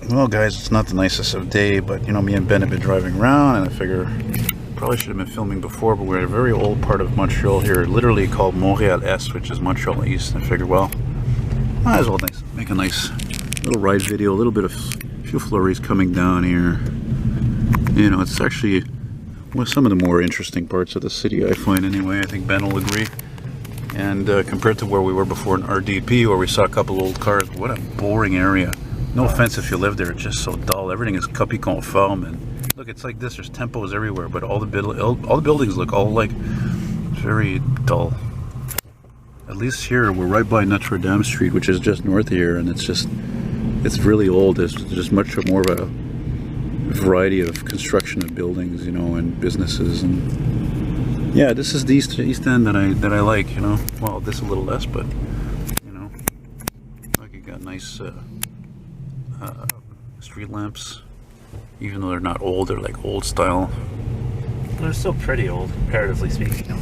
Well, guys, it's not the nicest of day, but you know, me and Ben have been driving around, and I figure probably should have been filming before, but we're in a very old part of Montreal here, literally called Montreal'S, which is Montreal'S. And I figured, well, might as well make a nice little ride video, a little bit of a few flurries coming down here. You know, it's actually some of the more interesting parts of the city, I find anyway. I think Ben will agree. And compared to where we were before in RDP, where we saw a couple old cars, what a boring area. No offense if you live there, it's just so dull. Everything is copy conforme, and look, it's like this. There's tempos everywhere, but all the buildings look all like very dull. At least here, we're right by Notre Dame Street, which is just north of here, and it's really old. There's just much more of a variety of construction of buildings, you know, and businesses, and yeah, this is the East End that I like, you know. Well, this a little less, but you know, like you got nice street lamps, even though they're not old, they're like old style. They're still pretty old, comparatively speaking.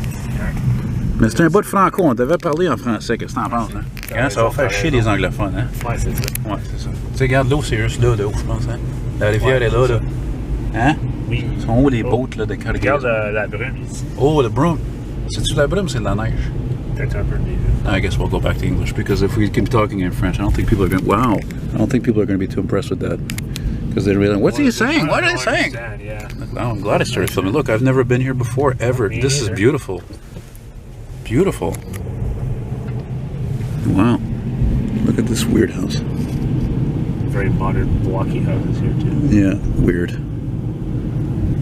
Mais c'est un bout de franco, on devait parler en français, qu'est-ce que t'en penses, hein? Hein, ça va faire chier les anglophones, hein? Ouais, c'est ça. Ouais, c'est ça. Tu sais, regarde l'eau, c'est juste là, de haut, je pense, hein? La rivière est là, là. Hein? Oui. Ils sont où les boats, là, de cargaison? Regarde la brume ici. Oh, the brume. C'est-tu la brume, c'est de la neige? Peut-être un peu mieux. I guess we'll go back to English, because if we keep talking in French, I don't think people are going to, wow, I don't think people are going to be too impressed with that. Because they're really, what's he saying? What are they saying? Yeah. Oh, I'm glad I started filming. Look, I've never been here before, ever. This is beautiful. Beautiful. Wow. Look at this weird house. Very modern, blocky houses here, too. Yeah, weird.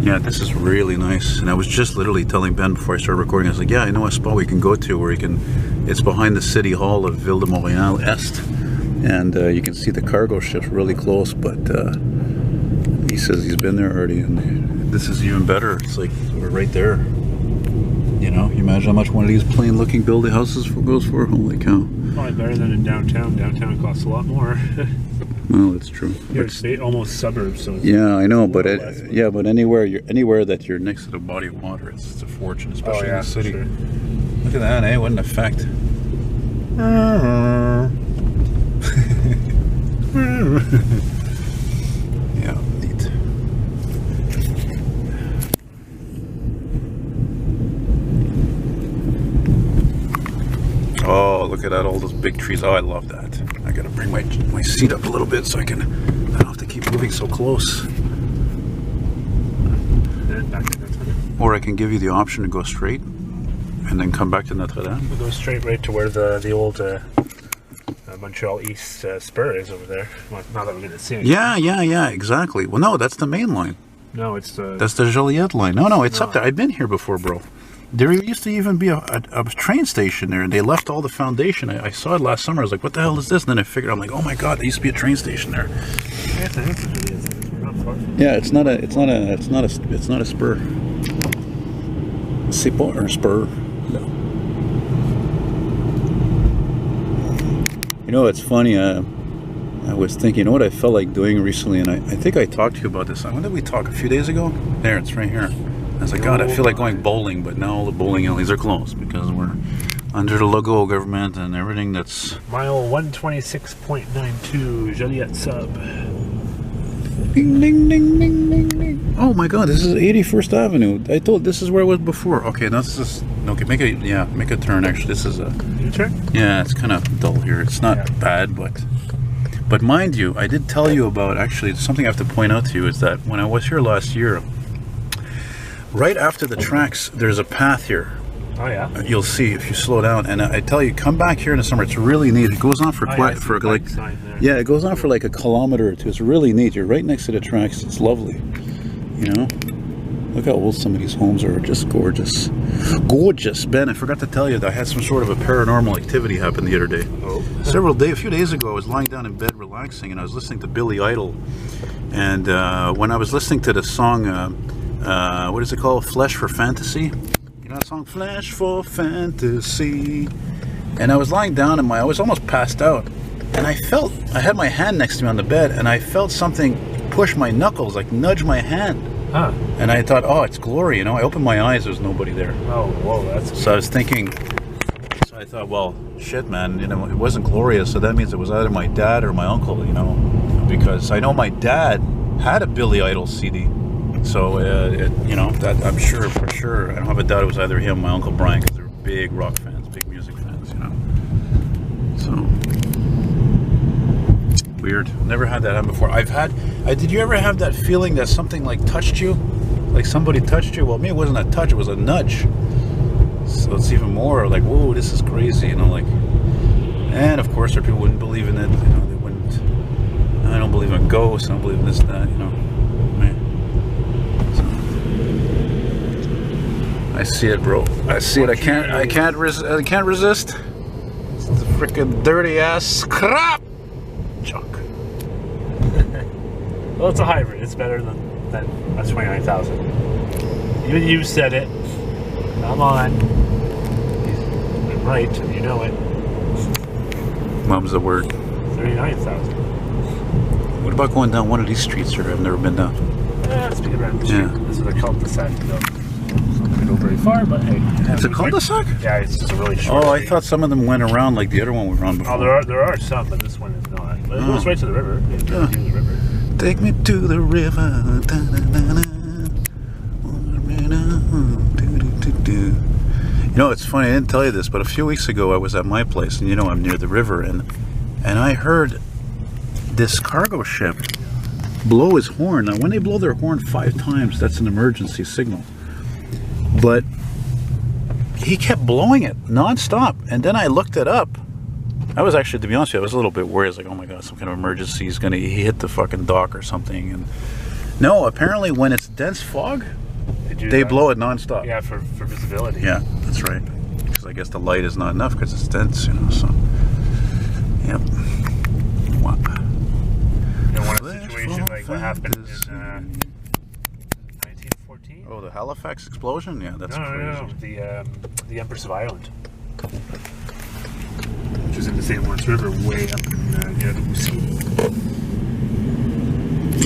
Yeah, this is really nice. And I was just literally telling Ben before I started recording, I was like, yeah, I know a spot we can go to where you can, it's behind the city hall of Ville de Montréal-Est. And you can see the cargo ships really close, but he says he's been there already, and this is even better. It's like we're right there. You know, you imagine how much one of these plain looking building houses goes for? Holy cow. Probably better than in downtown. Downtown costs a lot more. Well, that's true. It's almost suburbs, so it's yeah, I know, but yeah, but anywhere that you're next to the body of water, it's a fortune, especially in the city. Sure. Look at that, eh? What an effect. Yeah, neat. Oh, look at that, all those big trees. Oh, I love that. I gotta bring my seat up a little bit so I don't have to keep moving so close. Or I can give you the option to go straight and then come back to Notre Dame. We'll go straight right to where the old Montreal'S spur is over there. Well, not that we're going to see it. Yeah, exactly. Well, no, that's the main line. No, it's the... That's the Joliette line. No, it's up there. I've been here before, bro. There used to even be a train station there, and they left all the foundation. I saw it last summer. I was like, what the hell is this? And then I figured, I'm like, oh my god, there used to be a train station there. Yeah, it's not a spur. C'est pas un spur. No. You know, it's funny. I was thinking, you know what I felt like doing recently, and I think I talked to you about this. When did we talk? A few days ago? There, it's right here. I was like, God, I feel like going bowling, but now all the bowling alleys are closed because we're under the Legault government and everything that's... Mile 126.92, Joliette sub. Ding, ding, ding, ding, ding, ding. Oh my God, this is 81st Avenue. I thought this is where I was before. Okay, that's just... Okay, make a turn, actually. This is a... U-turn? Yeah, it's kind of dull here. It's not bad, but mind you, I did tell you about, actually, something I have to point out to you is that when I was here last year, right after the tracks, there's a path here. Oh yeah. You'll see if you slow down, and I tell you, come back here in the summer. It's really neat. It goes on for it goes on for like a kilometer or two. It's really neat. You're right next to the tracks. It's lovely. You know, look how old some of these homes are. Just gorgeous, gorgeous. Ben, I forgot to tell you that I had some sort of a paranormal activity happen the other day. Oh. A few days ago, I was lying down in bed relaxing, and I was listening to Billy Idol, and when I was listening to the song. What is it called? Flesh for Fantasy? You know that song? Flesh for Fantasy. And I was lying down and I was almost passed out. And I had my hand next to me on the bed, and I felt something push my knuckles, like nudge my hand. Huh. And I thought, oh, it's Glory, you know? I opened my eyes, there's nobody there. Oh, whoa, that's weird. So I was thinking, I thought, well, shit, man, you know, it wasn't Gloria, so that means it was either my dad or my uncle, you know? because I know my dad had a Billy Idol CD. So, you know, that I'm sure, for sure, I don't have a doubt it was either him or my Uncle Brian, because they're big rock fans, big music fans, you know. So, weird. Never had that happen before. Did you ever have that feeling that something like touched you? Like somebody touched you? Well, me, it wasn't a touch, it was a nudge. So it's even more like, whoa, this is crazy, you know, like, and of course, there are people who wouldn't believe in it, you know, they wouldn't, I don't believe in ghosts, I don't believe in this, that, you know. I see it, bro. I see it. I can't resist. It's the freaking dirty ass crap junk. Well, it's a hybrid. It's better than a 29,000. Even you said it. Come on. I'm right. You know it. Mom's the word. 39,000. What about going down one of these streets here? I've never been down. Let's be around the street. Yeah. This is a cul-de-sac. Go very far, but hey. It's a cul-de-sac? Yeah, it's just a really short. Oh, I thought some of them went around like the other one we were on before. Oh, there are some, but this one is not. But it goes right to the river. To the river. Take me to the river. You know, it's funny, I didn't tell you this, but a few weeks ago I was at my place, and you know I'm near the river, and I heard this cargo ship blow his horn. Now, when they blow their horn 5 times, that's an emergency signal. But he kept blowing it non-stop, and then I looked it up. I was actually, to be honest with you, I was a little bit worried. I was like, oh my god, some kind of emergency is gonna, he hit the fucking dock or something. And no, apparently when it's dense fog, they blow it non-stop. Yeah, for visibility. Yeah, that's right. Because I guess the light is not enough because it's dense, you know. So, yep. What? And one situation like what happened in 1914. Oh, the Halifax explosion? Yeah, that's crazy. No, the Empress of Ireland, which is in the St. Lawrence River, way up in near the Muskegon.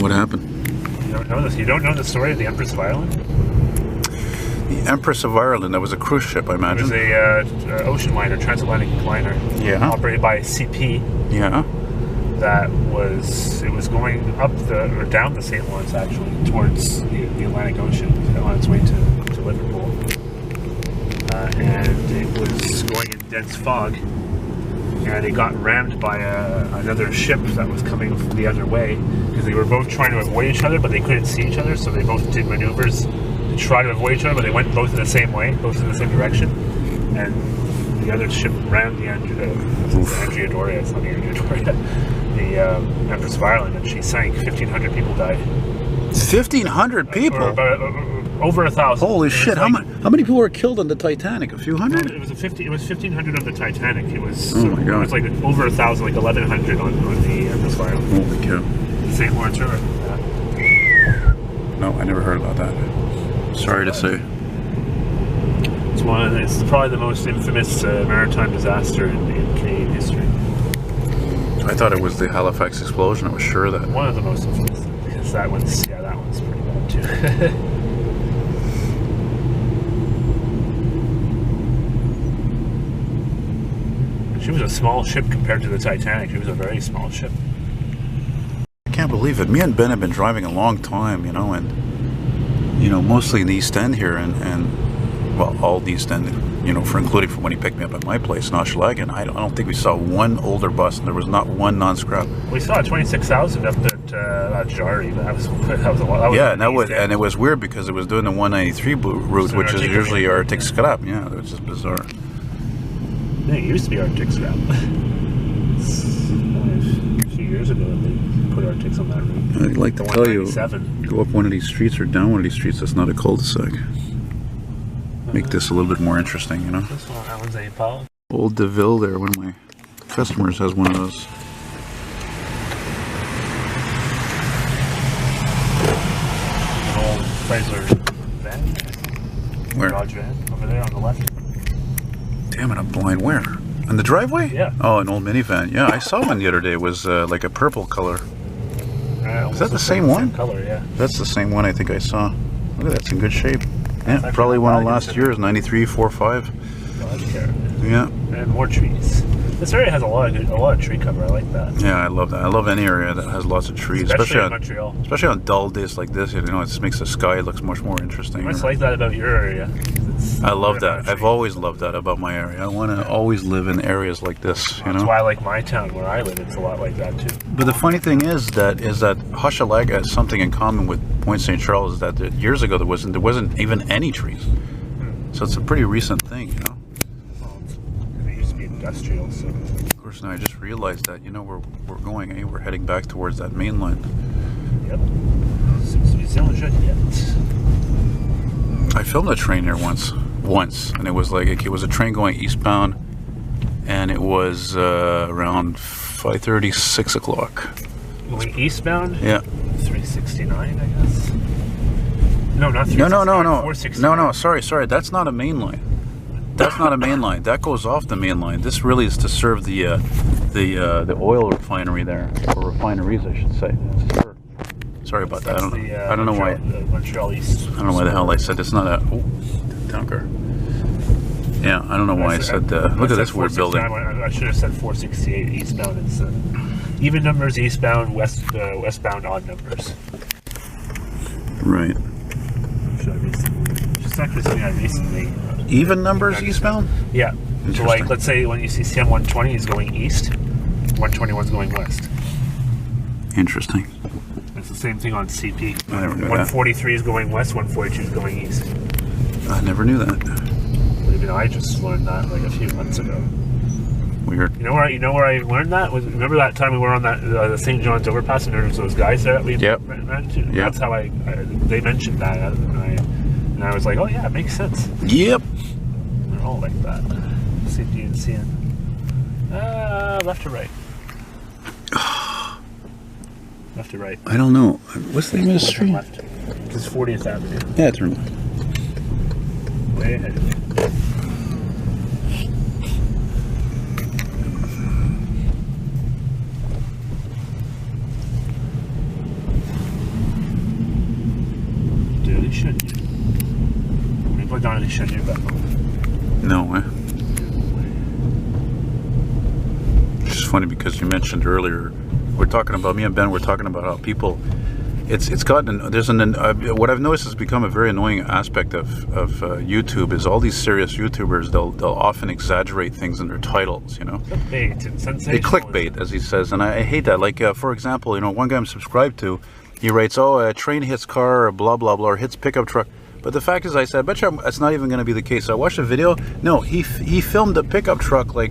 What happened? You don't know this? You don't know the story of the Empress of Ireland? The Empress of Ireland. That was a cruise ship, I imagine. It was a ocean liner, transatlantic liner. Yeah. Operated by CP. Yeah. It was going up or down the St. Lawrence, actually, towards the Atlantic Ocean on its way to Liverpool. And it was going in dense fog, and it got rammed by another ship that was coming from the other way, because they were both trying to avoid each other, but they couldn't see each other, so they both did maneuvers to try to avoid each other, but they went both in the same way, both in the same direction, and the other ship rammed the Andrea Doria, it's not the Andrea Doria, the Empress of Ireland, and she sank. 1,500 people died. 1,500 people? Over 1,000. Holy shit! How many people were killed on the Titanic? A few hundred? No, it was 1,500 on the Titanic. It was. Oh my god! It was like over 1,000, like 1,100 on the Empress of Ireland. Holy cow! The St. Lawrence River. Yeah. No, I never heard about that. Sorry to say. It's probably the most infamous maritime disaster in Canadian history. I thought it was the Halifax explosion. I was sure of that. One of the most infamous, because that one's pretty bad too. She was a small ship compared to the Titanic. She was a very small ship. I can't believe it. Me and Ben have been driving a long time, you know, and mostly in the East End here, and well, all the East End, including from when he picked me up at my place in Hochelaga. I don't think we saw one older bus, and there was not one non-scrap. We saw 26,000 up at Jari, but that was a lot. Yeah, and it was weird because it was doing the 193 route, which is usually Arctic scrap. Yeah, it was just bizarre. Yeah, it used to be Arctic scrap. A few years ago, they put Arctics on that route. I'd like to tell you, go up one of these streets or down one of these streets that's not a cul-de-sac. Make this a little bit more interesting, you know? This one, that one's a Paul. Old DeVille there, one of my customers has one of those. An old Chrysler van. Where? Dodge van, over there on the left. Damn it, I'm blind. Where? In the driveway? Yeah. Oh, an old minivan. Yeah, I saw one the other day. It was like a purple color. Is that the same one? Same color, yeah. That's the same one I think I saw. Look at that, it's in good shape. Yeah, probably one of last year's, 93, 4, 5. Dodge Caravan. Yeah. And more trees. This area has a lot of tree cover. I like that. Yeah, I love that. I love any area that has lots of trees, Especially in Montreal. Especially on dull days like this. You know, it just makes the sky look much more interesting. I just like that about your area. I love that. I've always loved that about my area. I want to always live in areas like this. You know, that's why I like my town where I live. It's a lot like that too. But the funny thing is that Hochelaga has something in common with Point St. Charles. Is that years ago there wasn't even any trees. So it's a pretty recent thing, you know. Well, it used to be industrial, so. Of course, now I just realized that, you know, we're going, we're heading back towards that main line. Yep. Seems to be zone yet. I filmed a train here once, and it was like, it was a train going eastbound, and it was around 5:30, 6 o'clock. Going eastbound? Yeah. 369, I guess. No, not 369. No, sorry. That's not a main line. That's not a main line. That goes off the main line. This really is to serve the oil refinery there, or refineries, I should say. Sorry about that. I don't know why. Montreal'S. I don't know why the hell I said it's not a tanker. Yeah, I don't know why I said. Look at this weird building. I should have said 468 eastbound. It's even numbers eastbound, westbound odd numbers. Right. Just actually something I recently. Even numbers eastbound? Yeah. So like, let's say when you see CM 120 is going east, 121 is going west. Interesting. It's the same thing on CP. I never knew 143 is going west, 142 is going east. I never knew that. Even I just learned that like a few months ago. Weird. You know where I learned that? Remember that time we were on that the St. John's overpass and there was those guys there that we ran to? Yep. That's how they mentioned that, and I was like, oh yeah, it makes sense. Yep. They're all like that. CP and CN. Left to right. Left to right. I don't know. What's the name of the street? Left. It's 40th Avenue. Yeah, turn left. Way ahead. Dude, they should. We put down, they should do that. No way. It's just funny because you mentioned earlier, me and Ben were talking about how people, it's gotten, what I've noticed has become a very annoying aspect of YouTube is all these serious YouTubers, they'll often exaggerate things in their titles, you know. Clickbait and sensational. They clickbait, as he says, and I hate that. Like, for example, you know, one guy I'm subscribed to, he writes, oh, a train hits car, or blah, blah, blah, or hits pickup truck. But the fact is, I said, I bet you that's not even going to be the case. So I watched a video. No, he filmed a pickup truck, like,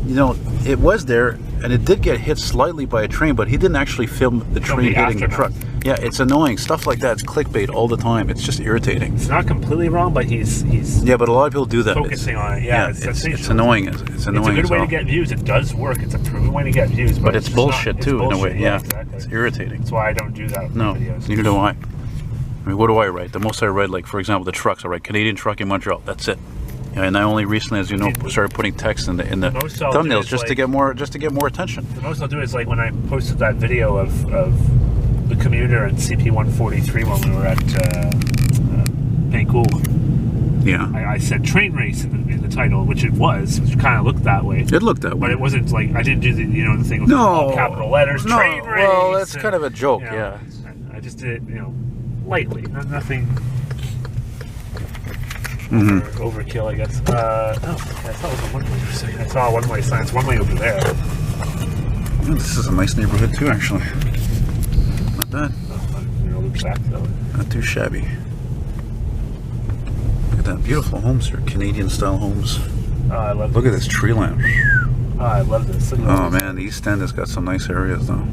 you know, it was there, and it did get hit slightly by a train, but he didn't actually film the train hitting the truck. Yeah, it's annoying. Stuff like that, it's clickbait all the time. It's just irritating. It's not completely wrong, but he's yeah, but a lot of people do that. Focusing on it. Yeah, it's annoying. It's annoying. It's a good way to get views. It does work. It's a proven way to get views. But it's bullshit too, in a way. Yeah, exactly. It's irritating. That's why I don't do that with videos. Neither do I. I mean, what do I write? The most I write, like, for example, the trucks. I write Canadian truck in Montreal. That's it. Yeah, and I only recently, as you know, started putting text in the thumbnails just to get more attention. The most I'll do is like when I posted that video of the commuter and CP 143 when we were at Pencool. Yeah. I said train race in the title, which it was. Which kind of looked that way. It looked that way. But it wasn't like, I didn't do the thing with all capital letters. No. Train race. Well, that's kind of a joke. Yeah. I just did it, lightly. Nothing. Overkill, I guess. I thought it was a one-way for a second. I saw a one-way sign. It's one-way over there. Well, this is a nice neighborhood too, actually. Not bad. Look back though. Not too shabby. Look at that beautiful homes here, Canadian-style homes. Oh, I love. Look at this tree line. Oh, I love this. Oh man, the East End has got some nice areas though.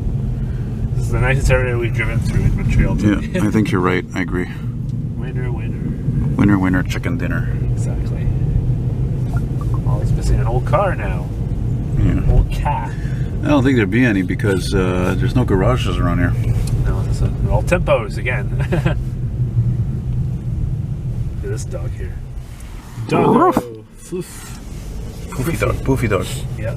This is the nicest area we've driven through in Montreal. Yeah, I think you're right. I agree. Winter. Winter, chicken dinner. Exactly. Oh, he's missing an old car now. Yeah. An old cat. I don't think there'd be any because there's no garages around here. No, they're all tempos again. Look at this dog here. Dog. Poofy dog. Yeah.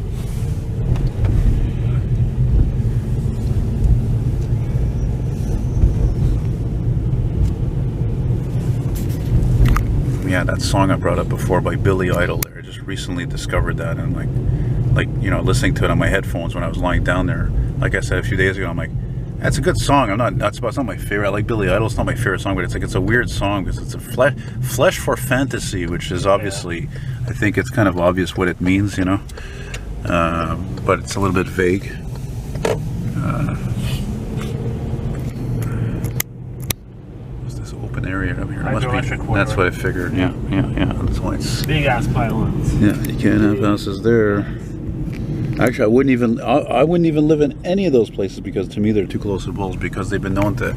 Yeah, that song I brought up before by Billy Idol there. I just recently discovered that and like like, you know, listening to it on my headphones when I was lying down there. Like I said a few days ago, I'm like, that's a good song. It's not my favorite. I like Billy Idol. It's not my favorite song, but it's a weird song because it's a flesh for fantasy, which is obviously, I think it's kind of obvious what it means, you know. But it's a little bit vague. What's this open area up here? That's what I figured. Yeah. That's why it's big ass pylons. Yeah, you can't have houses there. Actually, I wouldn't even live in any of those places because to me they're too close to bulls, because they've been known to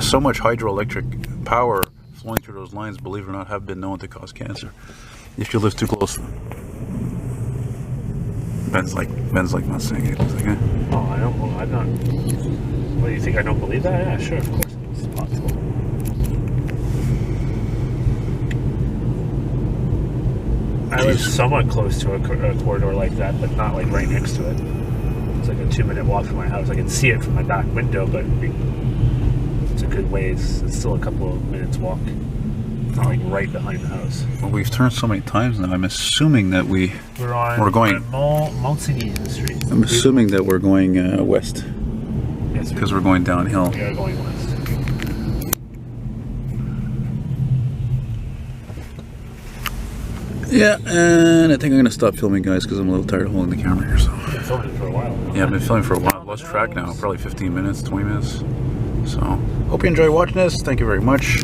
so much hydroelectric power flowing through those lines, believe it or not, have been known to cause cancer if you live too close to them. Ben's like not saying it. Like, eh. Oh, I'm not. What do you think? I don't believe that? Yeah, sure, of course it's possible. I live somewhat close to a corridor like that, but not like right next to it. It's like a 2-minute walk from my house. I can see it from my back window, but it's a good ways. It's still a couple of minutes walk. It's not like right behind the house. Well, we've turned so many times now. I'm assuming that we're going Montreal'S Street. I'm assuming that we're going west. Yes, because we're going downhill. We are going west. Yeah, and I think I'm going to stop filming, guys, because I'm a little tired of holding the camera here. So. You've been filming for a while now. Yeah, I've been filming for a while. I've lost track now. Probably 15 minutes, 20 minutes. So, hope you enjoy watching this. Thank you very much.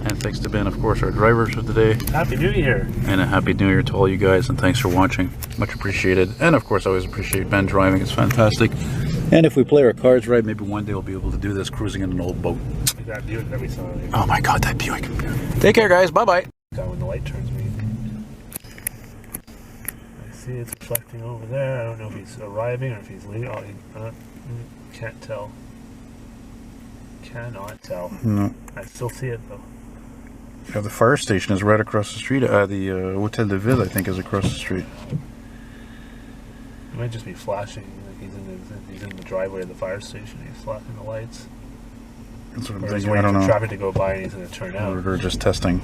And thanks to Ben, of course, our driver for today. Happy New Year. And a Happy New Year to all you guys. And thanks for watching. Much appreciated. And, of course, I always appreciate Ben driving. It's fantastic. And if we play our cards right, maybe one day we'll be able to do this cruising in an old boat. Like that Buick that we saw. Oh, my God, that Buick. Take care, guys. Bye-bye. When the light turns green. See, it's reflecting over there. I don't know if he's arriving or if he's leaving. Oh, can't tell. Cannot tell. No. I still see it though. Yeah, the fire station is right across the street. The Hotel de Ville, I think, is across the street. It might just be flashing. Like he's in the driveway of the fire station. He's flashing the lights. That's what I'm Or thinking. he's waiting I don't for know. traffic to go by and he's going to turn out. Or just testing.